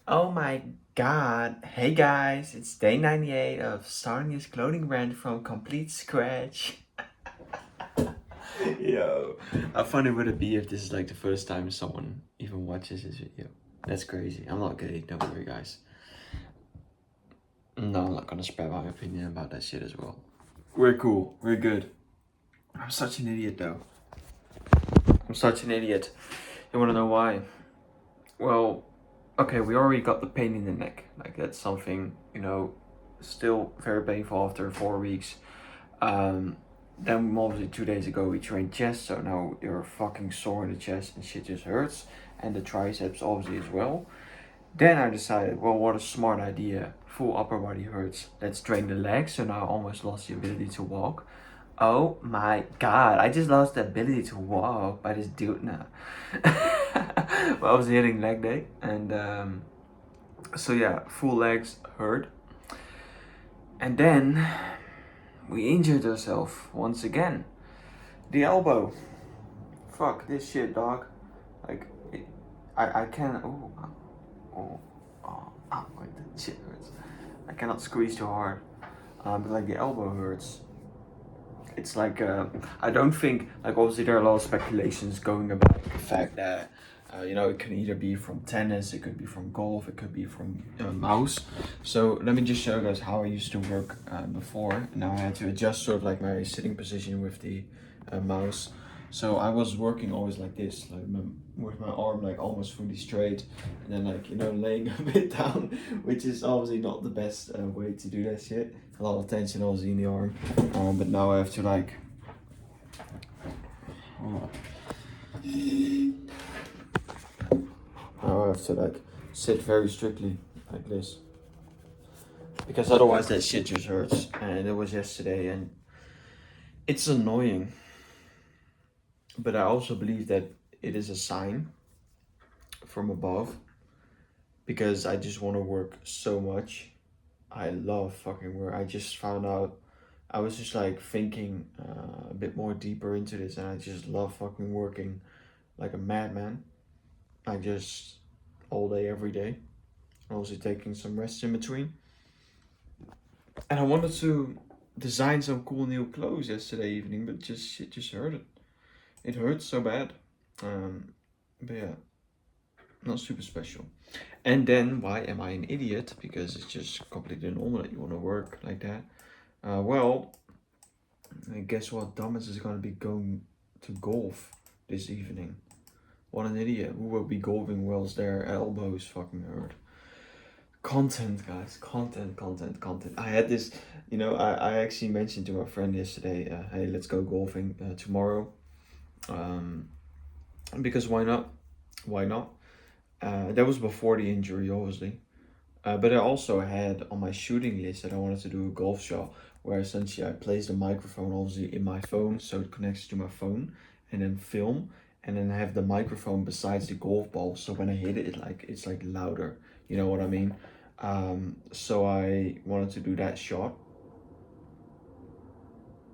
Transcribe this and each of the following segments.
Oh my god. Hey guys, it's day 98 of starting this clothing brand from complete scratch. Yo, how funny would it be if this is like the first time someone even watches this video? That's crazy. I'm not gay, don't worry guys. No, I'm not gonna spread my opinion about that shit as well. We're cool, we're good. I'm such an idiot though. I'm such an idiot. You wanna know why? Well, okay, we already got the pain in the neck. Like that's something, still very painful after 4 weeks. Um, then obviously 2 days ago we trained chest, so now you're fucking sore in the chest and shit just hurts. And the triceps obviously as well. Then I decided, well, what a smart idea. Full upper body hurts. Let's train the legs, so now I almost lost the ability to walk. Oh my god, I just lost the ability to walk by this dude now. But I was hitting leg day, and so yeah, full legs hurt. And then we injured ourselves once again. The elbow. Fuck this shit, dog. Like, I can't. Oh, wait, that shit hurts. I cannot squeeze too hard. But like the elbow hurts. It's like I don't think, like, obviously there are a lot of speculations going about the fact that it can either be from tennis, it could be from golf, it could be from mouse. So let me just show you guys how I used to work before. Now I had to adjust sort of like my sitting position with the mouse. So I was working always like this, like with my arm like almost fully straight, and then like laying a bit down, which is obviously not the best way to do that shit. A lot of tension obviously in the arm, but now I have to like. Oh, now I have to like sit very strictly like this, because otherwise that shit just hurts. And it was yesterday, and it's annoying. But I also believe that it is a sign from above, because I just want to work so much. I love fucking work. I just found out, I was just like thinking a bit more deeper into this, and I just love fucking working like a madman. I just all day, every day. Also taking some rest in between. And I wanted to design some cool new clothes yesterday evening, but just shit just hurt it. It hurts so bad. But yeah, not super special. And then why am I an idiot? Because it's just completely normal that you want to work like that. Well, guess what? Thomas is gonna be going to golf this evening. What an idiot! Who will be golfing whilst their elbows fucking hurt? Content, guys. Content. I had this, I actually mentioned to my friend yesterday, hey, let's go golfing tomorrow. Um, because why not? Why not? That was before the injury, obviously. But I also had on my shooting list that I wanted to do a golf shot where essentially I place the microphone obviously in my phone so it connects to my phone, and then film, and then have the microphone besides the golf ball, so when I hit it, it's like louder. You know what I mean? So I wanted to do that shot.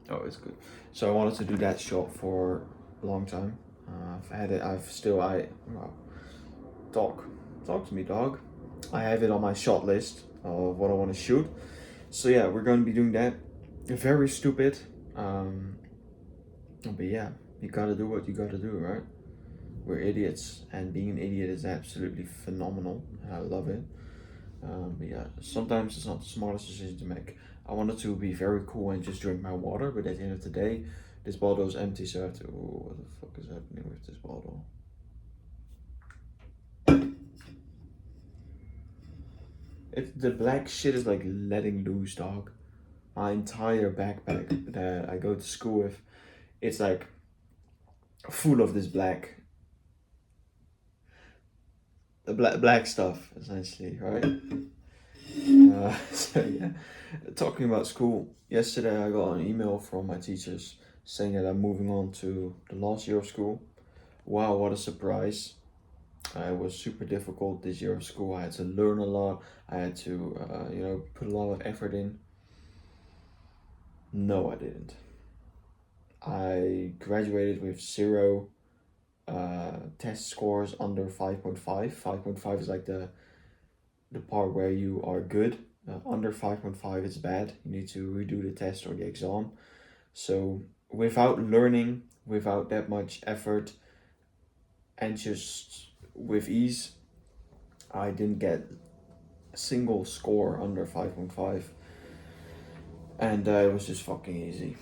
Oh, it's good. So I wanted to do that shot for a long time. I've had it. Well, talk, talk to me, dog. I have it on my shot list of what I want to shoot. So yeah, we're going to be doing that. Very stupid. Um, but yeah, you gotta do what you gotta do, right? We're idiots, and being an idiot is absolutely phenomenal. I love it. But yeah, sometimes it's not the smartest decision to make. I wanted to be very cool and just drink my water, but at the end of the day, this bottle is empty, so I have to. Oh, what the fuck is happening with this bottle? The black shit is like letting loose, dog. My entire backpack that I go to school with, it's like full of this black stuff essentially, right? So yeah, talking about school. Yesterday I got an email from my teachers saying that I'm moving on to the last year of school. Wow, what a surprise! It was super difficult this year of school. I had to learn a lot. I had to, put a lot of effort in. No, I didn't. I graduated with zero test scores under 5.5. 5.5 is like the part where you are good. Under 5.5 is bad. You need to redo the test or the exam. So without learning, without that much effort, and just with ease, I didn't get a single score under 5.5. And it was just fucking easy.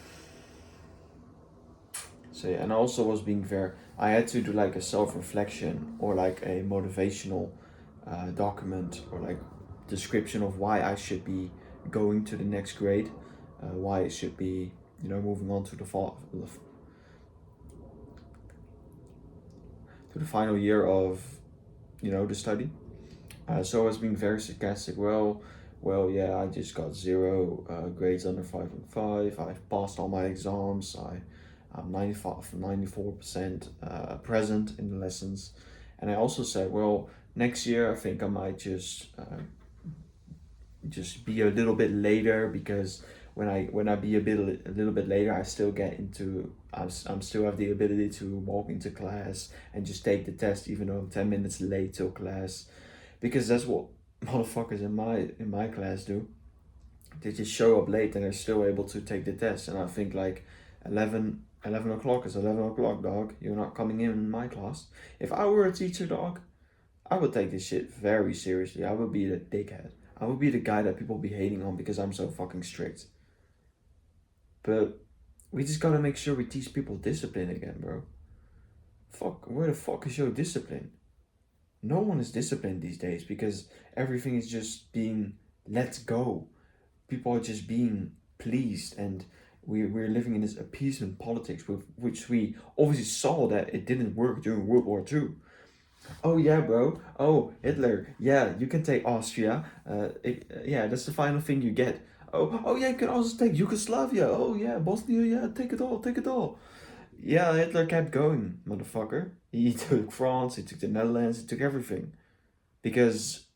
So yeah, and I also was being fair. I had to do like a self-reflection or like a motivational document or like description of why I should be going to the next grade, why it should be, moving on to the final year of, the study. So I was being very sarcastic. Well, yeah, I just got zero grades under 5.5. I've passed all my exams. I'm 94% present in the lessons. And I also said, well, next year I think I might just be a little bit later, because when I be a little bit later, I still get into I'm still have the ability to walk into class and just take the test even though I'm 10 minutes late till class, because that's what motherfuckers in my class do. They just show up late and they're still able to take the test. And I think like 11 o'clock is 11 o'clock, dog. You're not coming in my class. If I were a teacher, dog, I would take this shit very seriously. I would be the dickhead. I would be the guy that people be hating on because I'm so fucking strict. But we just gotta make sure we teach people discipline again, bro. Fuck, where the fuck is your discipline? No one is disciplined these days because everything is just being let go. People are just being pleased, and we're living in this appeasement politics, with which we obviously saw that it didn't work during World War II. Oh yeah, bro. Oh, Hitler. Yeah, you can take Austria. Yeah, that's the final thing you get. Oh yeah, you can also take Yugoslavia. Oh yeah, Bosnia. Yeah, take it all. Take it all. Yeah, Hitler kept going, motherfucker. He took France. He took the Netherlands. He took everything because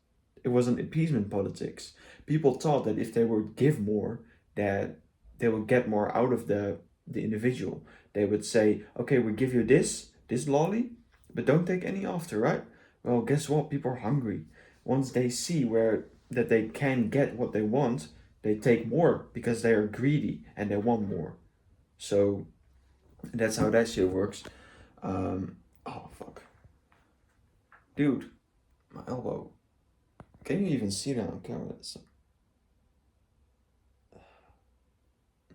it was an appeasement politics. People thought that if they would give more, that they would get more out of the individual. They would say, okay, we give you this lolly, but don't take any after, right? Well, guess what? People are hungry. Once they see where that they can get what they want, they take more because they are greedy and they want more. So that's how that shit works. Oh fuck, dude, my elbow. Can you even see that on camera?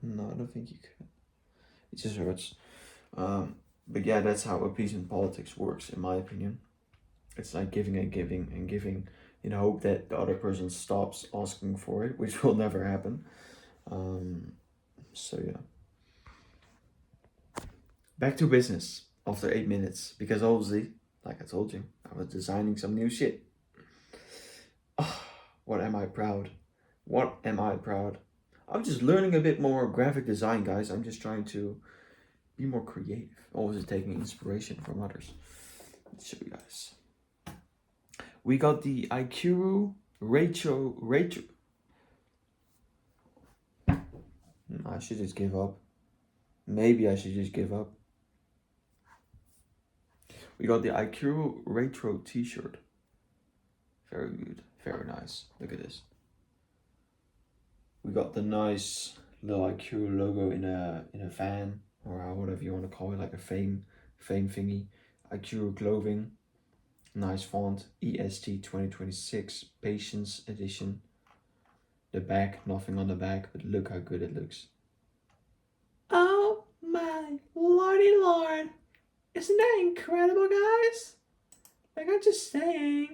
No, I don't think you can. It just hurts. But yeah, that's how appeasement politics works, in my opinion. It's like giving and giving and giving in hope that the other person stops asking for it, which will never happen. So yeah. Back to business after 8 minutes, because obviously, like I told you, I was designing some new shit. Oh, what am I proud? What am I proud? I'm just learning a bit more graphic design, guys. I'm just trying to be more creative. Always taking inspiration from others. Let's show you guys. We got the Ikuru Retro. I should just give up. Maybe I should just give up. We got the Ikuru Retro t-shirt. Very good. Very nice. Look at this. We got the nice little Ikuru logo in a van, or whatever you want to call it, like a fame thingy. Ikuru clothing. Nice font. EST 2026 Patience Edition. The back, nothing on the back, but look how good it looks. Oh my lordy lord. Isn't that incredible, guys? Like, I'm just saying.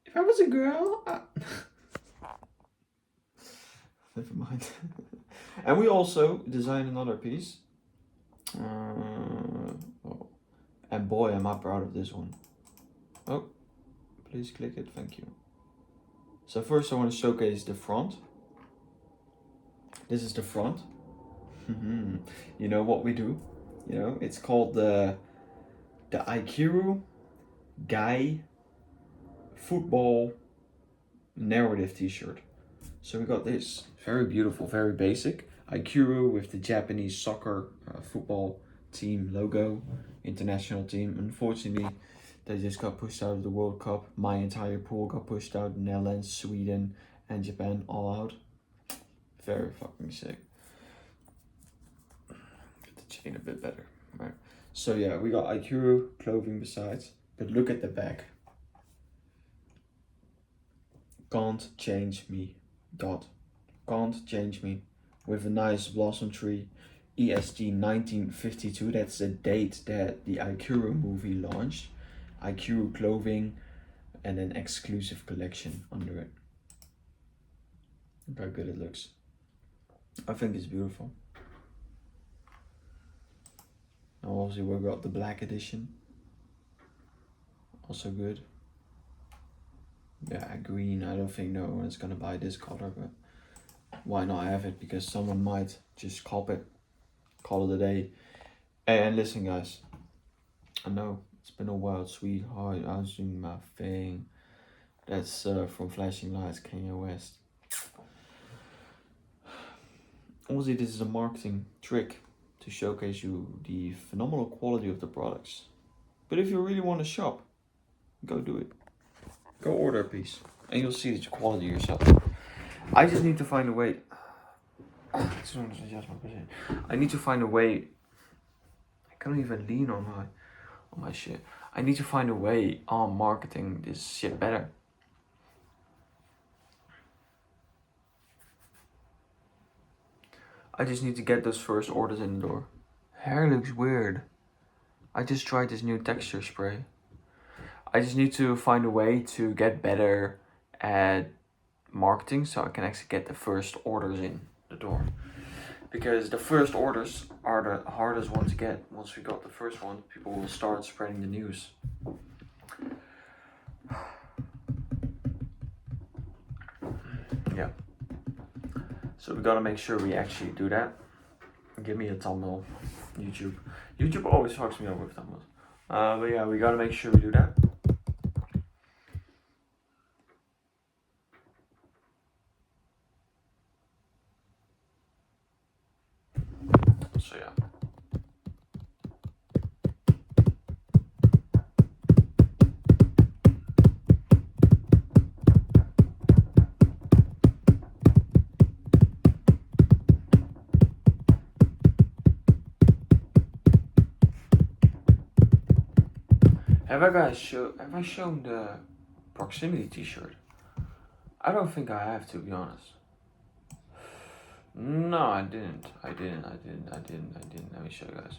If I was a girl, never mind. And we also designed another piece. Oh. And boy, am I proud of this one. Oh, please click it, thank you. So first I want to showcase the front. This is the front. You know what we do? You know, it's called the Ikuru Guy Football Narrative t-shirt. So we got this, very beautiful, very basic. Ikuru with the Japanese soccer football team logo, international team. Unfortunately, They just got pushed out of the World Cup. My entire pool got pushed out. Netherlands, Sweden, and Japan all out. Very fucking sick. Get the chain a bit better, right? So yeah, we got Ikuru clothing besides, but look at the back. Can't change me, God. Can't change me. With a nice blossom tree. ESG 1952, that's the date that the Ikuru movie launched. Ikuru clothing and an exclusive collection under it. Look how good it looks. I think it's beautiful. Now obviously we got the black edition. Also good. Yeah, green. I don't think no one's gonna buy this color, but why not have it? Because someone might just cop it. Call it a day. And listen guys, I know it's been a while, sweetheart. I was doing my thing. That's from Flashing Lights, Kanye West. Obviously this is a marketing trick to showcase you the phenomenal quality of the products. But if you really want to shop, go do it. Go order a piece and you'll see the quality yourself. I just need to find a way. I need to find a way. I can't even lean on my shit. I need to find a way on marketing this shit better. I just need to get those first orders in the door. Hair looks weird. I just tried this new texture spray. I just need to find a way to get better at marketing so I can actually get the first orders in the door. Because the first orders are the hardest one to get. Once we got the first one, people will start spreading the news. Yeah. So we gotta make sure we actually do that. Give me a thumbnail, YouTube. YouTube always fucks me up with thumbnails. But yeah, we gotta make sure we do that. So yeah. Have I shown the proximity t-shirt? I don't think I have, to be honest. No, I didn't. Let me show you guys.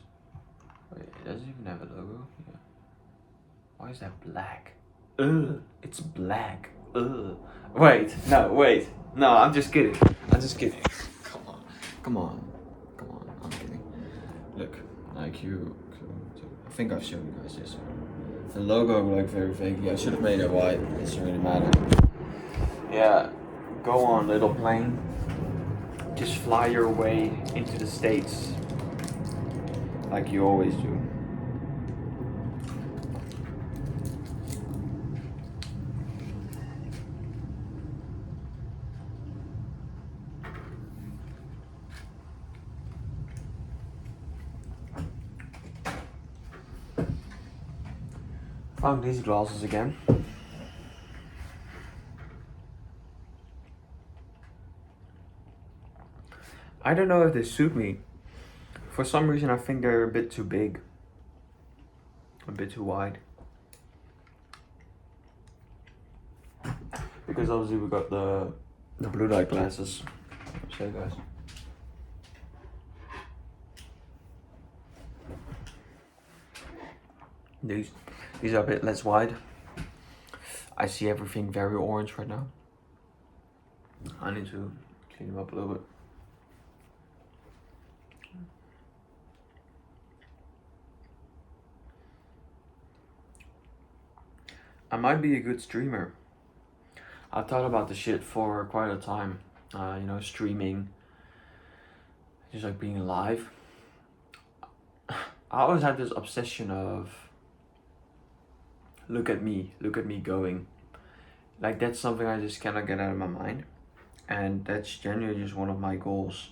Wait, it doesn't even have a logo. Yeah. Why is that black? Ugh, it's black. Ugh. Wait, no, I'm just kidding. Come on, I'm kidding. Look, like you, I think I've shown you guys this. The logo like very vaguely. I should have made it white. It doesn't really matter. Yeah, go on, little plane. Just fly your way into the States, like you always do. Found these glasses again. I don't know if they suit me. For some reason I think they're a bit too big. A bit too wide. Because obviously we got the blue light glasses. Show you guys. These are a bit less wide. I see everything very orange right now. I need to clean them up a little bit. I might be a good streamer. I thought about the shit for quite a time. You know, streaming. Just like being live. I always had this obsession of look at me going. Like that's something I just cannot get out of my mind. And that's genuinely just one of my goals.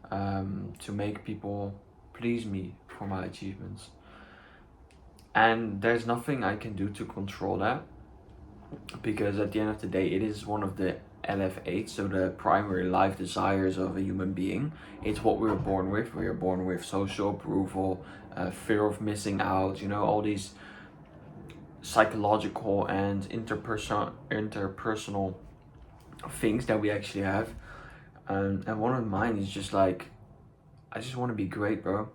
To make people please me for my achievements. And there's nothing I can do to control that, because at the end of the day, it is one of the LF8, so the primary life desires of a human being. It's what we were born with. We are born with social approval, fear of missing out, you know, all these psychological and interpersonal things that we actually have. And one of mine is just like, I just want to be great, bro.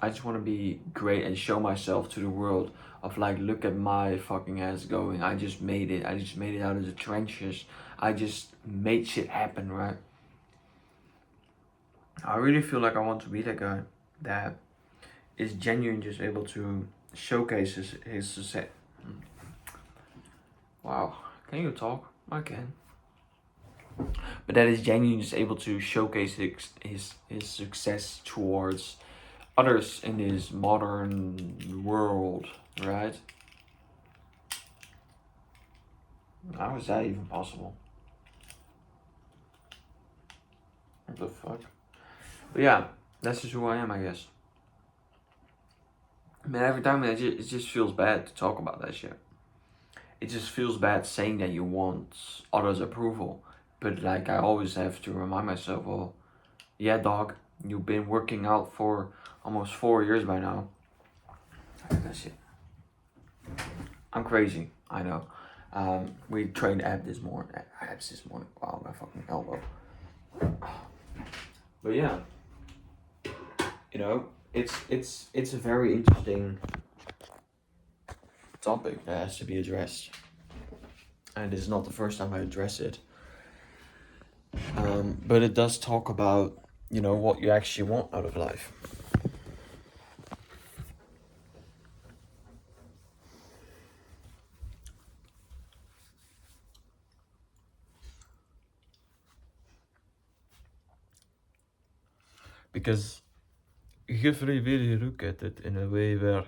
I just want to be great and show myself to the world of like, look at my fucking ass going. I just made it. I just made it out of the trenches. I just made shit happen, right? I really feel like I want to be that guy that is genuine, just able to showcase his success. Wow, can you talk? I can. But that is genuine, just able to showcase his success towards others in this modern world, right? How is that even possible? What the fuck? But yeah, that's just who I am, I guess. Man, every time it just feels bad to talk about that shit. It just feels bad saying that you want others' approval. But like, I always have to remind myself, well, yeah, dog, you've been working out for almost 4 years by now. That shit. I'm crazy, I know. We trained abs this morning. Wow, my fucking elbow. But yeah, you know, it's a very interesting topic that has to be addressed, and it's not the first time I address it. But it does talk about, you know, what you actually want out of life. Because if we really look at it in a way where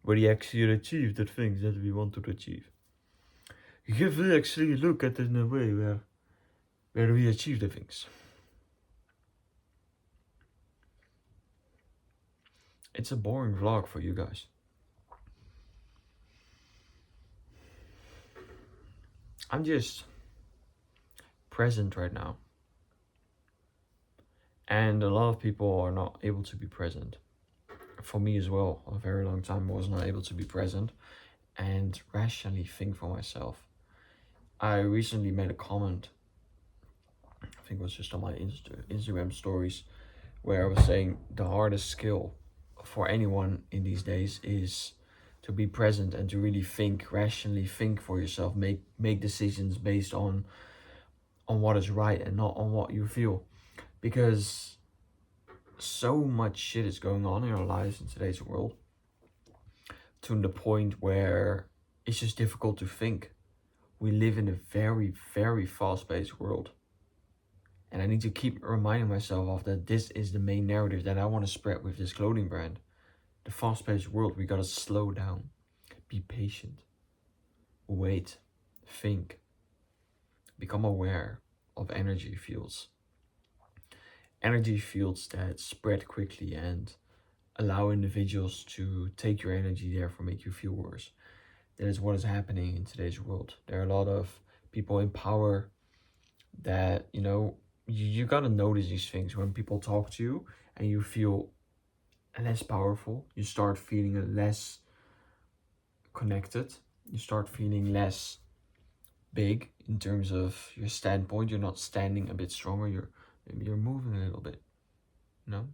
we actually achieve the things that we want to achieve. If we actually look at it in a way where we achieve the things. It's a boring vlog for you guys. I'm just present right now. And a lot of people are not able to be present. For me as well, a very long time I was not able to be present and rationally think for myself. I recently made a comment, I think it was just on my Instagram stories, where I was saying the hardest skill for anyone in these days is to be present and to really think, rationally think for yourself, make decisions based on what is right and not on what you feel. Because so much shit is going on in our lives in today's world, to the point where it's just difficult to think. We live in a very, very fast-paced world. And I need to keep reminding myself of that. This is the main narrative that I want to spread with this clothing brand. The fast-paced world, we gotta slow down, be patient, wait, think, become aware of energy fields. Energy fields that spread quickly and allow individuals to take your energy, therefore make you feel worse. That is what is happening in today's world. There are a lot of people in power that, you know, you gotta notice these things. When people talk to you and you feel less powerful, you start feeling less connected, you start feeling less big in terms of your standpoint. You're not standing a bit stronger, you're moving a little bit, you know,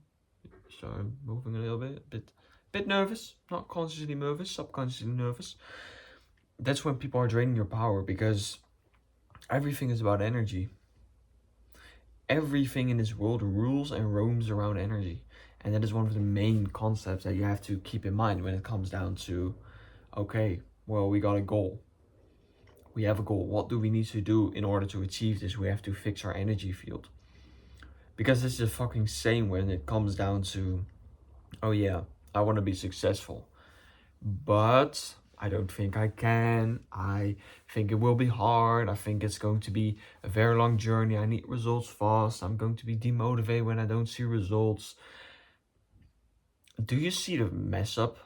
start moving a little bit, bit nervous, not consciously nervous, subconsciously nervous. That's when people are draining your power, because everything is about energy. Everything in this world rules and roams around energy. And that is one of the main concepts that you have to keep in mind when it comes down to, okay, well, we got a goal. We have a goal. What do we need to do in order to achieve this? We have to fix our energy field. Because it's the fucking same when it comes down to, oh yeah, I want to be successful, but I don't think I can. I think it will be hard. I think it's going to be a very long journey. I need results fast. I'm going to be demotivated when I don't see results. Do you see the mess up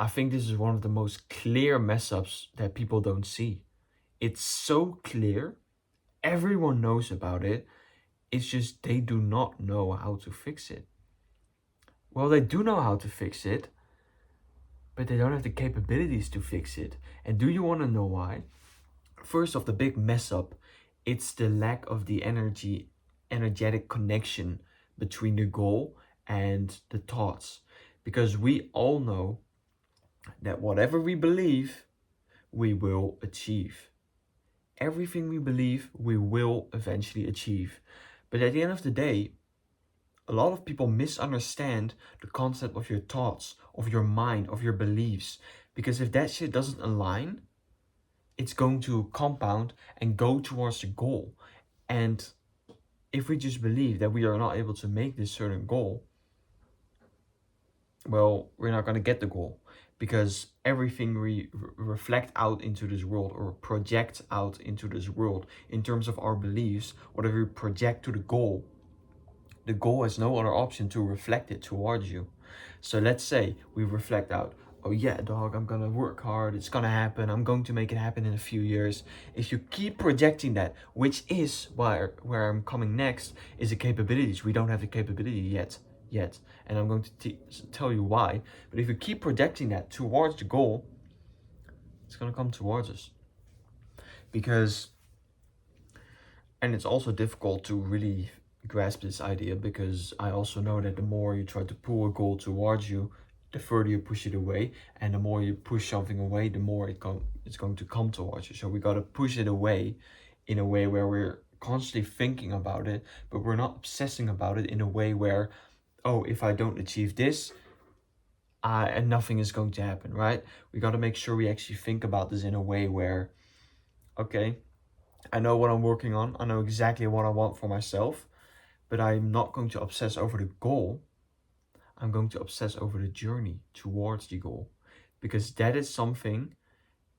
I think this is one of the most clear mess ups that people don't see. It's so clear, everyone knows about it, it's just they do not know how to fix it. Well, they do know how to fix it, but they don't have the capabilities to fix it. And do you want to know why? First off, the big mess up, it's the lack of the energetic connection between the goal and the thoughts. Because we all know that whatever we believe, we will achieve. Everything we believe, we will eventually achieve. But at the end of the day, a lot of people misunderstand the concept of your thoughts, of your mind, of your beliefs. Because if that shit doesn't align, it's going to compound and go towards the goal. And if we just believe that we are not able to make this certain goal, well, we're not going to get the goal. Because everything we reflect out into this world or project out into this world in terms of our beliefs, whatever we project to the goal has no other option to reflect it towards you. So let's say we reflect out, oh yeah, dog, I'm gonna work hard, it's gonna happen, I'm going to make it happen in a few years. If you keep projecting that, which is where I'm coming next, is the capabilities. We don't have the capability yet. And I'm going to tell you why. But if you keep projecting that towards the goal, it's gonna come towards us. Because, and it's also difficult to really grasp this idea, because I also know that the more you try to pull a goal towards you, the further you push it away, and the more you push something away, the more it's going to come towards you. So we got to push it away in a way where we're constantly thinking about it, but we're not obsessing about it in a way where, oh, if I don't achieve this, and nothing is going to happen, right? We got to make sure we actually think about this in a way where, okay, I know what I'm working on, I know exactly what I want for myself, but I'm not going to obsess over the goal. I'm going to obsess over the journey towards the goal, because that is something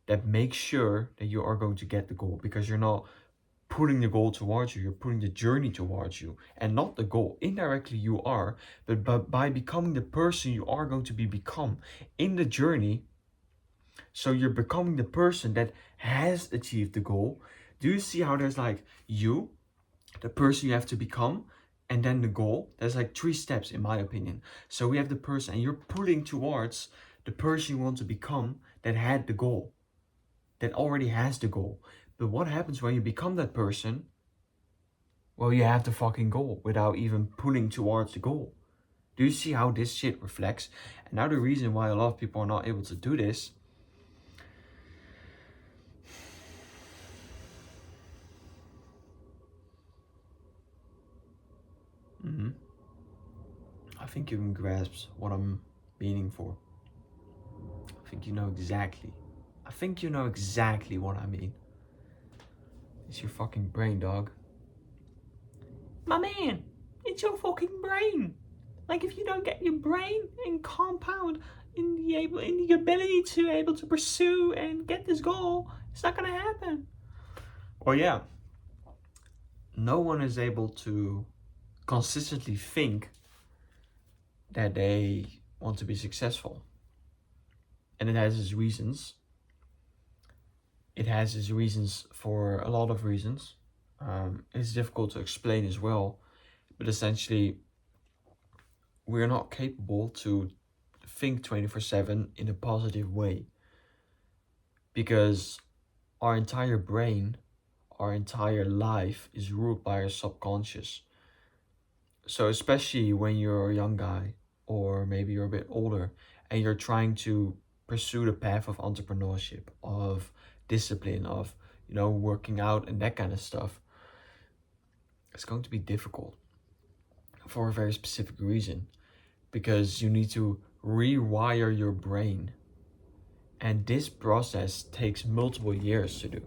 that makes sure that you are going to get the goal, because you're not putting the goal towards you, you're putting the journey towards you and not the goal. Indirectly you are, but by becoming the person you are going to become in the journey, so you're becoming the person that has achieved the goal. Do you see how there's like you, the person you have to become, and then the goal? There's like 3 steps in my opinion. So we have the person, and you're pulling towards the person you want to become that had the goal, that already has the goal. But what happens when you become that person? Well, you have the fucking goal without even pulling towards the goal. Do you see how this shit reflects? And now the reason why a lot of people are not able to do this, I think you can grasp what I'm meaning for. I think you know exactly. I think you know exactly what I mean. It's your fucking brain, dog. My man, it's your fucking brain. Like, if you don't get your brain and compound in the ability to able to pursue and get this goal, it's not gonna happen. Well, yeah. No one is able to consistently think that they want to be successful. And it has its reasons. It has its reasons for a lot of reasons. It's difficult to explain as well, but essentially we're not capable to think 24/7 in a positive way, because our entire brain, our entire life is ruled by our subconscious. So especially when you're a young guy, or maybe you're a bit older, and you're trying to pursue the path of entrepreneurship, of discipline, of, you know, working out and that kind of stuff, it's going to be difficult for a very specific reason, because you need to rewire your brain, and this process takes multiple years to do,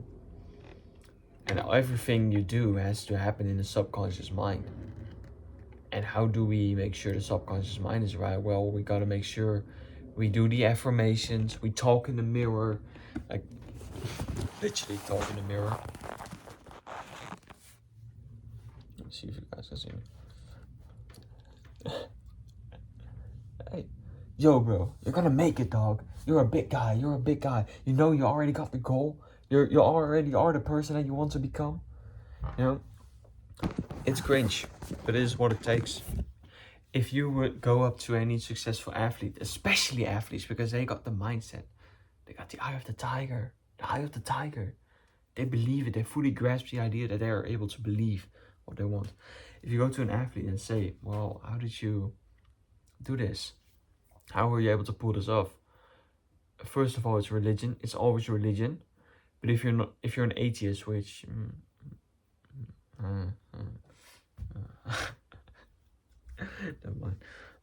and everything you do has to happen in the subconscious mind. And how do we make sure the subconscious mind is right? Well, we got to make sure we do the affirmations, we talk in the mirror, like literally talk in the mirror. Let me see if you guys can see me. Hey, yo, bro, you're gonna make it, dog. You're a big guy. You're a big guy. You know, you already got the goal. You already are the person that you want to become. You know, it's cringe, but it is what it takes. If you would go up to any successful athlete, especially athletes, because they got the mindset, they got the eye of the tiger, the eye of the tiger. They believe it. They fully grasp the idea that they are able to believe what they want. If you go to an athlete and say, well, how did you do this? How were you able to pull this off? First of all, it's religion. It's always religion. But if you're an atheist, which never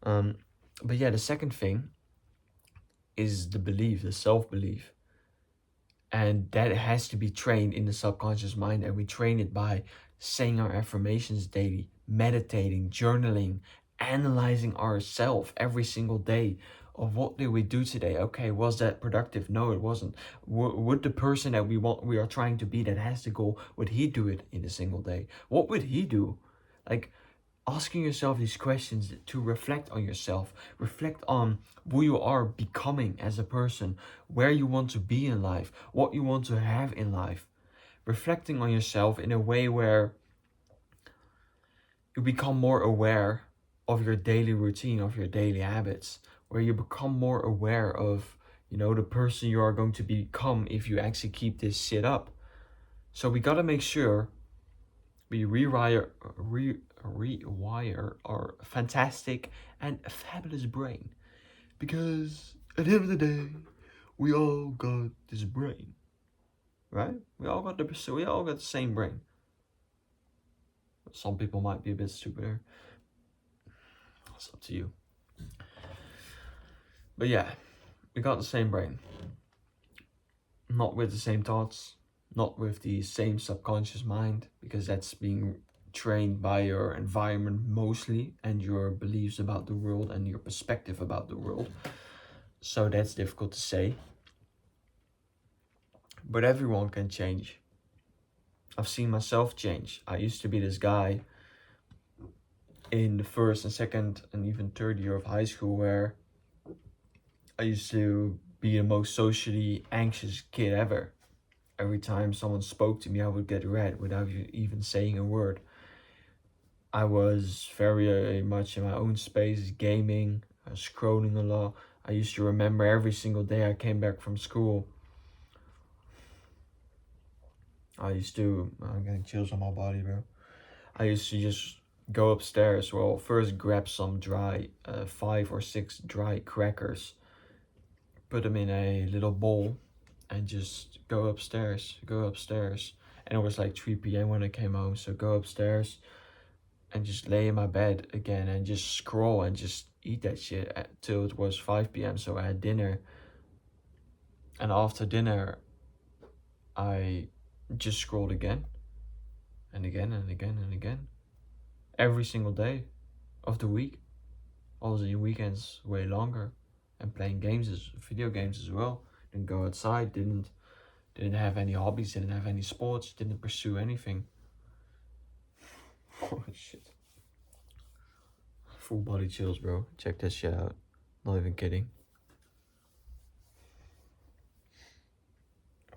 mind. But yeah, the second thing is the belief, the self-belief. And that has to be trained in the subconscious mind, and we train it by saying our affirmations daily, meditating, journaling, analyzing ourselves every single day. Of what did we do today? Okay, was that productive? No, it wasn't. Would the person that we are trying to be, that has the goal, would he do it in a single day? What would he do? Like, asking yourself these questions to reflect on yourself, reflect on who you are becoming as a person, where you want to be in life, what you want to have in life. Reflecting on yourself in a way where you become more aware of your daily routine, of your daily habits, where you become more aware of, you know, the person you are going to become if you actually keep this shit up. So we gotta make sure we rewire our fantastic and fabulous brain, because at the end of the day, we all got this brain, right? We all got the same brain. Some people might be a bit stupider. It's up to you. But yeah, we got the same brain. Not with the same thoughts, not with the same subconscious mind, because that's being trained by your environment mostly, and your beliefs about the world and your perspective about the world. So that's difficult to say. But everyone can change. I've seen myself change. I used to be this guy in the first and second and even third year of high school, where I used to be the most socially anxious kid ever. Every time someone spoke to me, I would get red without even saying a word. I was very much in my own space, gaming, scrolling a lot. I used to remember every single day I came back from school. I'm getting chills on my body, bro. I used to just go upstairs. Well, first grab some 5 or 6 dry crackers, put them in a little bowl, and just go upstairs. And it was like 3 p.m. when I came home, so go upstairs and just lay in my bed again and just scroll and just eat that shit till it was 5 p.m. So I had dinner, and after dinner I just scrolled again and again and again and again, every single day of the week. Also the weekends way longer, and playing video games as well. Didn't go outside, didn't have any hobbies, didn't have any sports, didn't pursue anything. Oh shit. Full body chills, bro. Check this shit out. Not even kidding.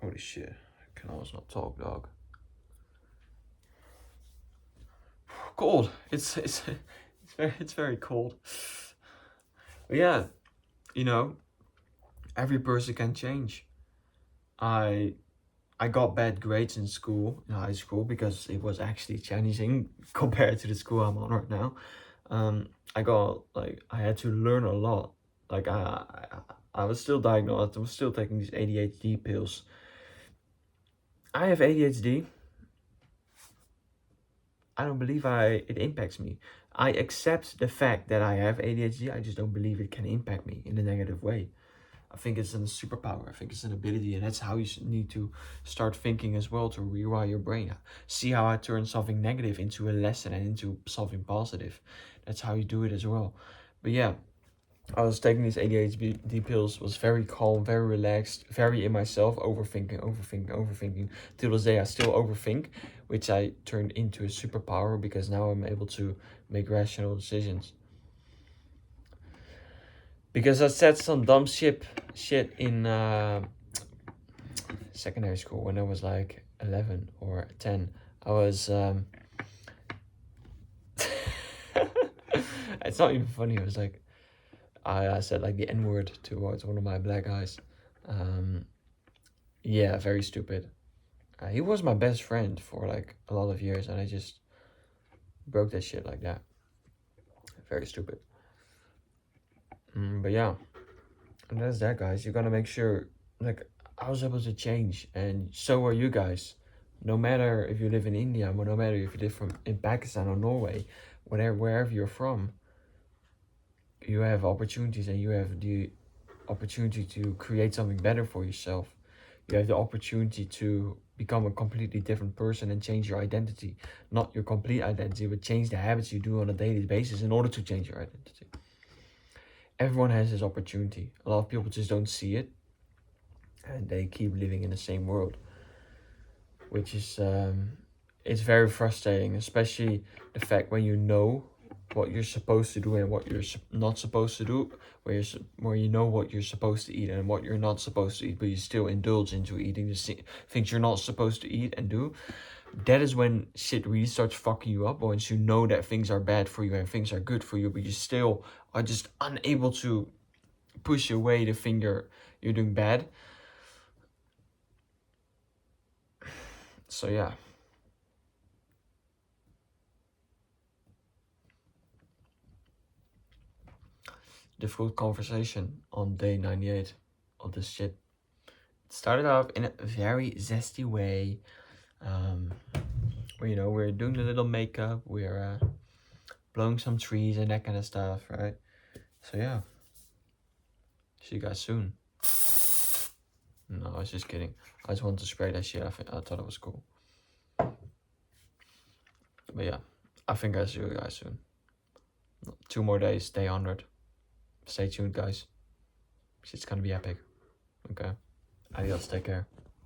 Holy shit. I can almost not talk, dog. Cold. It's very cold. But yeah, you know, every person can change. I got bad grades in school, in high school, because it was actually challenging compared to the school I'm on right now. I had to learn a lot. Like I was still diagnosed. I was still taking these ADHD pills. I have ADHD. I don't believe it impacts me. I accept the fact that I have ADHD. I just don't believe it can impact me in a negative way. I think it's a superpower. I think it's an ability, and that's how you need to start thinking as well, to rewire your brain. See how I turn something negative into a lesson and into something positive. That's how you do it as well. But yeah, I was taking these ADHD pills, was very calm, very relaxed, very in myself, overthinking. Till this day, I still overthink, which I turned into a superpower, because now I'm able to make rational decisions. Because I said some dumb shit in secondary school when I was like 11 or 10. I was it's not even funny. It was like I said like the N-word towards one of my black guys. Yeah, very stupid. He was my best friend for like a lot of years, and I just broke that shit like that. Very stupid. But yeah, and that's that, guys. You gotta make sure, like, I was able to change, and so are you guys. No matter if you live in India, or no matter if you live in Pakistan or Norway, wherever you're from, you have opportunities, and you have the opportunity to create something better for yourself. You have the opportunity to become a completely different person and change your identity. Not your complete identity, but change the habits you do on a daily basis in order to change your identity. Everyone has this opportunity. A lot of people just don't see it, and they keep living in the same world, which is it's very frustrating, especially the fact when you know what you're supposed to do and what you're not supposed to do, where you know what you're supposed to eat and what you're not supposed to eat, but you still indulge into eating the things you're not supposed to eat and do. That is when shit really starts fucking you up. Once you know that things are bad for you and things are good for you, but you still are just unable to push away the thing you're doing bad. So yeah. Difficult conversation on day 98 of this shit. It started off in a very zesty way. Where, you know, we're doing a little makeup, we're blowing some trees and that kind of stuff, right? So yeah, see you guys soon. No, I was just kidding. I just wanted to spray that shit. I thought it was cool. But yeah, I think I'll see you guys soon. 2 more days, day 100. Stay tuned, guys. Shit's gonna be epic. Okay. Adios, take care.